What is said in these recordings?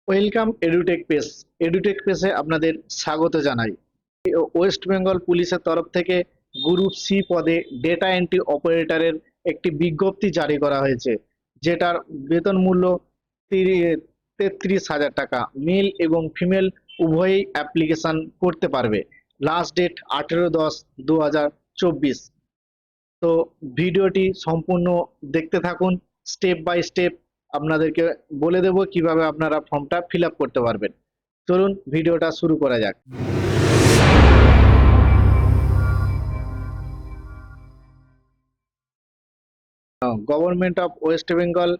Welcome edtech page. Edtech পেজে আপনাদের স্বাগত জানাই। ওয়েস্ট বেঙ্গল পুলিশের তরফ থেকে গ্রুপ সি পদে ডেটা এন্ট্রি অপারেটরের একটি বিজ্ঞপ্তি জারি করা হয়েছে, যেটার বেতন মূল্য 33,000 টাকা। মেল এবং ফিমেল উভয়ই অ্যাপ্লিকেশন করতে পারবে। Last date 18/10/2024। তো ভিডিওটি সম্পূর্ণ দেখতে থাকুন। স্টেপ বাই স্টেপ আপনাদেরকে বলে দেব কিভাবে আপনারা ফর্মটা ফিল আপ করতে পারবেন। চলুন ভিডিওটা শুরু করা যাক। Government of West Bengal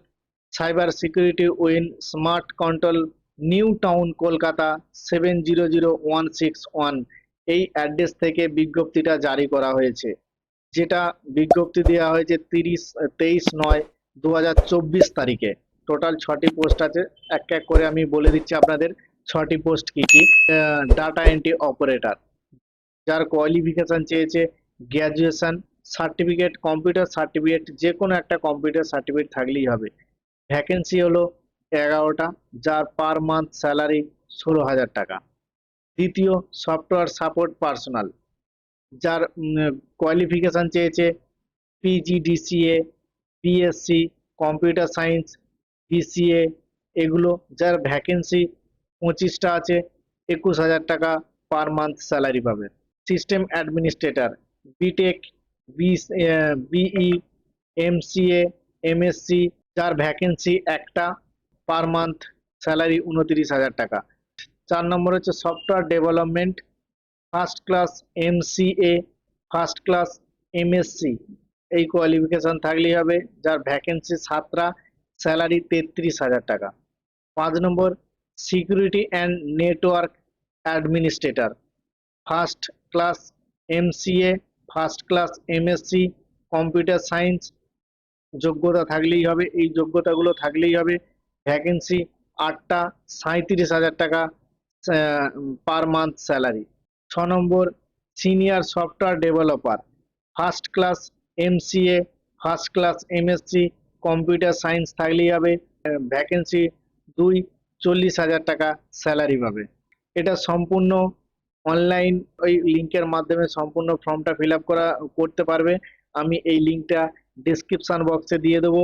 cyber security wing smart control, new town, Kolkata 700161, এই অ্যাড্রেস থেকে বিজ্ঞপ্তিটা জারি করা হয়েছে। যেটা বিজ্ঞপ্তি দেওয়া হয়েছে 23/9/2024 তারিখে। টোটাল 6টি পোস্ট আছে। এক এক করে আমি বলে দিচ্ছি আপনাদের 6টি পোস্ট কি কি। ডাটা এন্ট্রি অপারেটর, যার কোয়ালিফিকেশন চেয়েছে গ্র্যাজুয়েশন সার্টিফিকেট, কম্পিউটার সার্টিফিকেট, যে কোনো একটা কম্পিউটার সার্টিফিকেট থাকলেই হবে। ভ্যাকেন্সি হলো 11টা, যার পার মান্থ স্যালারি 16,000 টাকা। দ্বিতীয়, সফটওয়্যার সাপোর্ট পার্সোনাল, যার কোয়ালিফিকেশন চেয়েছে PGDCA, BSc computer science, BCA, এগুলো, যার ভ্যাকেন্সি 25টা আছে, 21,000 টাকা পার মান্থ স্যালারি পাবে। System administrator, BTech, BE, MCA, MSc, যার ভ্যাকেন্সি একটা, পার মান্থ স্যালারি 29,000 টাকা। 4 নম্বর হচ্ছে software development, first class MCA, first class MSc, এই কোয়ালিফিকেশন থাকলেই হবে, যার ভ্যাকেন্সি 7টা, স্যালারি 33,000 টাকা। 5 নম্বর security and network administrator, first class MCA, first class MSc, computer science, যোগ্যতা থাকলেই হবে, এই যোগ্যতাগুলো থাকলেই হবে। ভ্যাকেন্সি 8টা, 37,000 টাকা পার মান্থ স্যালারি। 6 নম্বর senior software developer, first class MCA, first class MSc, computer science থাকলেই হবে। ভ্যাকেন্সি 2, 40,000 টাকা স্যালারি পাবে। এটা সম্পূর্ণ অনলাইন, ওই লিঙ্কের মাধ্যমে সম্পূর্ণ ফর্মটা ফিল আপ করতে পারবে। আমি এই লিঙ্কটা ডিসক্রিপশন বক্সে দিয়ে দেবো।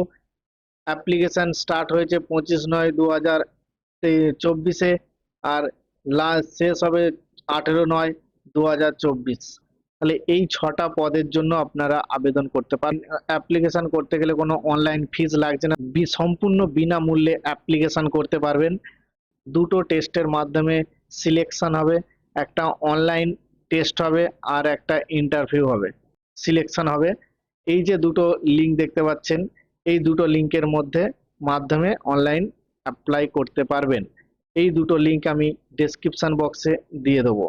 অ্যাপ্লিকেশন স্টার্ট হয়েছে 25/9/2024, আর লাস্ট শেষ হবে 18/9/2024। তাহলে এই 6টা পদের জন্য আপনারা আবেদন করতে পারেন। অ্যাপ্লিকেশন করতে গেলে কোনো অনলাইন ফিজ লাগছে না, সম্পূর্ণ বিনামূল্যে অ্যাপ্লিকেশন করতে পারবেন। দুটো টেস্টের মাধ্যমে সিলেকশন হবে, একটা অনলাইন টেস্ট হবে আর একটা ইন্টারভিউ হবে, সিলেকশন হবে। এই যে দুটো লিঙ্ক দেখতে পাচ্ছেন, এই দুটো লিঙ্কের মাধ্যমে অনলাইন অ্যাপ্লাই করতে পারবেন। এই দুটো লিঙ্ক আমি ডেসক্রিপশন বক্সে দিয়ে দেবো।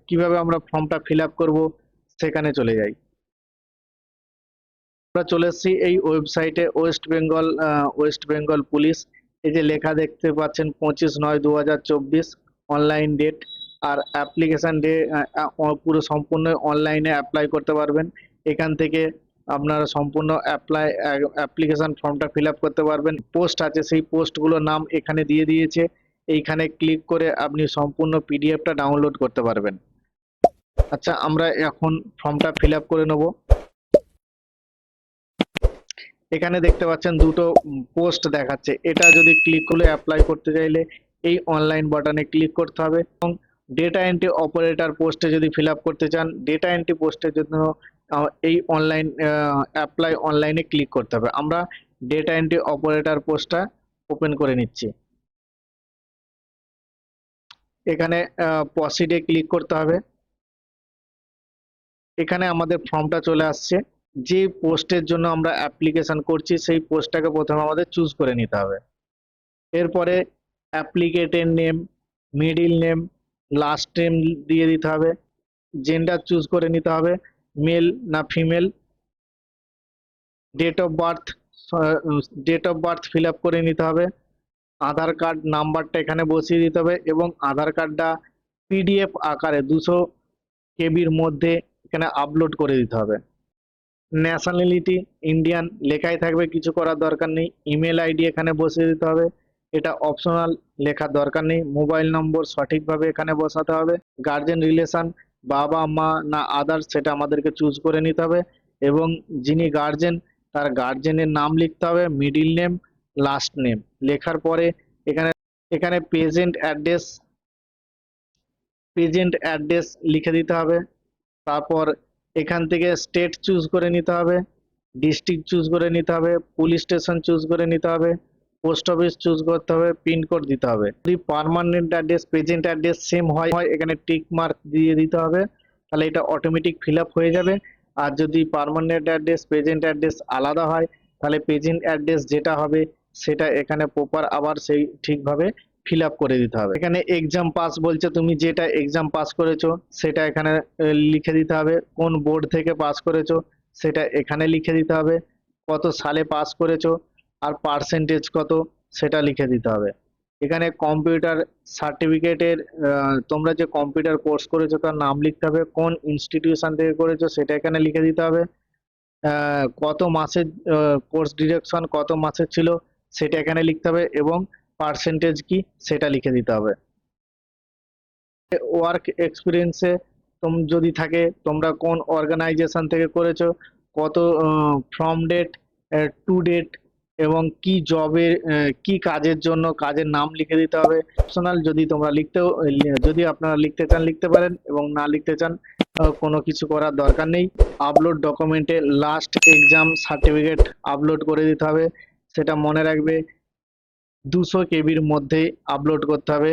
কিভাবে আমরা ফর্মটা ফিল আপ করবো সেখানে চলে যাই। আমরা চলে এসেছি এই ওয়েবসাইটে, ওয়েস্ট বেঙ্গল পুলিশ। এই যে লেখা দেখতে পাচ্ছেন 25/9/2024 অনলাইন ডেট, আর অ্যাপ্লিকেশন ডে পুরো সম্পূর্ণ অনলাইনে অ্যাপ্লাই করতে পারবেন। এখান থেকে আপনারা সম্পূর্ণ অ্যাপ্লিকেশন ফর্মটা ফিল আপ করতে পারবেন। পোস্ট আছে, সেই পোস্টগুলোর নাম এখানে দিয়ে দিয়েছে। এইখানে ক্লিক করে আপনি সম্পূর্ণ পিডিএফটা ডাউনলোড করতে পারবেন। আচ্ছা, আমরা এখন ফর্মটা ফিল আপ করে নেব। এখানে দেখতে পাচ্ছেন দুটো পোস্ট দেখাচ্ছে, এটা যদি ক্লিক করে অ্যাপ্লাই করতে চাইলে এই অনলাইন বাটনে ক্লিক করতে হবে, এবং ডেটা এন্ট্রি অপারেটর পোস্টে যদি ফিল আপ করতে চান, ডেটা এন্ট্রি পোস্টের জন্য এই অনলাইন অ্যাপ্লাই অনলাইনে ক্লিক করতে হবে। আমরা ডেটা এন্ট্রি অপারেটর পোস্টটা ওপেন করে নিচ্ছি। এখানে প্রসিডে ক্লিক করতে হবে। এখানে আমাদের ফর্মটা চলে আসছে। যে পোস্টের জন্য আমরা অ্যাপ্লিকেশন করছি সেই পোস্টটাকে প্রথমে আমাদের চুজ করে নিতে হবে। এরপরে অ্যাপ্লিকেটের name, middle name, last name দিয়ে দিতে হবে। জেন্ডার চুজ করে নিতে হবে, মেল না female. Date of birth fill up করে নিতে হবে। আধার কার্ড নাম্বারটা এখানে বসিয়ে দিতে হবে, এবং আধার কার্ডটা পিডিএফ আকারে 200 কেবির মধ্যে এখানে আপলোড করে দিতে হবে। ন্যাশনালিটি ইন্ডিয়ান লেখাই থাকবে, কিছু করার দরকার নেই। ইমেল আইডি এখানে বসিয়ে দিতে হবে, এটা অপশনাল, লেখার দরকার নেই। মোবাইল নম্বর সঠিকভাবে এখানে বসাতে হবে। গার্জেন রিলেশন, বাবা মা না আদার্স, সেটা আমাদেরকে চুজ করে নিতে হবে। এবং যিনি গার্জেন তার গার্জেনের নাম লিখতে হবে, মিডিল নেম, লাস্ট নেম। লেখার পরে এখানে এখানে প্রেজেন্ট অ্যাড্রেস লিখে দিতে হবে। তারপর এখান থেকে স্টেট চুজ করে নিতে হবে, ডিস্ট্রিক্ট চুজ করে নিতে হবে, পুলিশ স্টেশন চুজ করে নিতে হবে, পোস্ট অফিস চুজ করতে হবে, পিনকোড দিতে হবে। যদি permanent address present address same হয় এখানে টিক মার্ক দিয়ে দিতে হবে, তাহলে এটা অটোমেটিক ফিল আপ হয়ে যাবে। আর যদি পার্মানেন্ট অ্যাড্রেস প্রেজেন্ট অ্যাড্রেস আলাদা হয় তাহলে প্রেজেন্ট অ্যাড্রেস যেটা হবে সেটা এখানে প্রপার আবার সেই ঠিকভাবে ফিল আপ করে দিতে হবে। এখানে এক্সাম পাস বলছে, তুমি যেটা এক্সাম পাস করেছো সেটা এখানে লিখে দিতে হবে। কোন বোর্ড থেকে পাস করেছো সেটা এখানে লিখে দিতে হবে। কত সালে পাস করেছো আর পার্সেন্টেজ কত সেটা লিখে দিতে হবে। এখানে কম্পিউটার সার্টিফিকেটের, তোমরা যে কম্পিউটার কোর্স করেছো তার নাম লিখতে হবে। কোন ইনস্টিটিউশন থেকে করেছো সেটা এখানে লিখে দিতে হবে। কত মাসের কোর্স ডিউরেশন কত মাসের ছিল সেটা এখানে লিখতে হবে এবং পার্সেন্টেজ কি সেটা লিখে দিতে হবে। ওয়ার্ক এক্সপিরিয়েন্সে যদি থাকে তোমরা কোন অর্গানাইজেশন থেকে করেছো, কত ফ্রম ডেট টু ডেট এবং কি জবের কি কাজের জন্য কাজের নাম লিখে দিতে হবে। অপশনাল, যদি আপনারা লিখতে চান লিখতে পারেন এবং না লিখতে চান কোনো কিছু করার দরকার নেই। আপলোড ডকুমেন্টে লাস্ট এক্সাম সার্টিফিকেট আপলোড করে দিতে হবে। সেটা মনে রাখবে 200 কেবির মধ্যে আপলোড করতে হবে।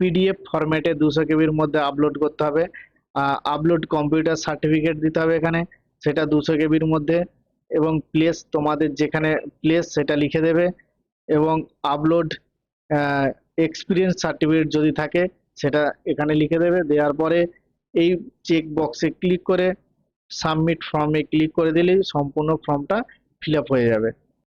পিডিএফ ফরম্যাটে 200 কেবির মধ্যে আপলোড করতে হবে। আপলোড কম্পিউটার সার্টিফিকেট দিতে হবে এখানে, সেটা 200 কেবির মধ্যে। এবং প্লেস, তোমাদের যেখানে প্লেস সেটা লিখে দেবে। এবং আপলোড এক্সপিরিয়েন্স সার্টিফিকেট যদি থাকে সেটা এখানে লিখে দেবে। দেওয়ার পরে এই চেক বক্সে ক্লিক করে সাবমিট ফর্মে ক্লিক করে দিলেই সম্পূর্ণ ফর্মটা ফিল আপ হয়ে যাবে।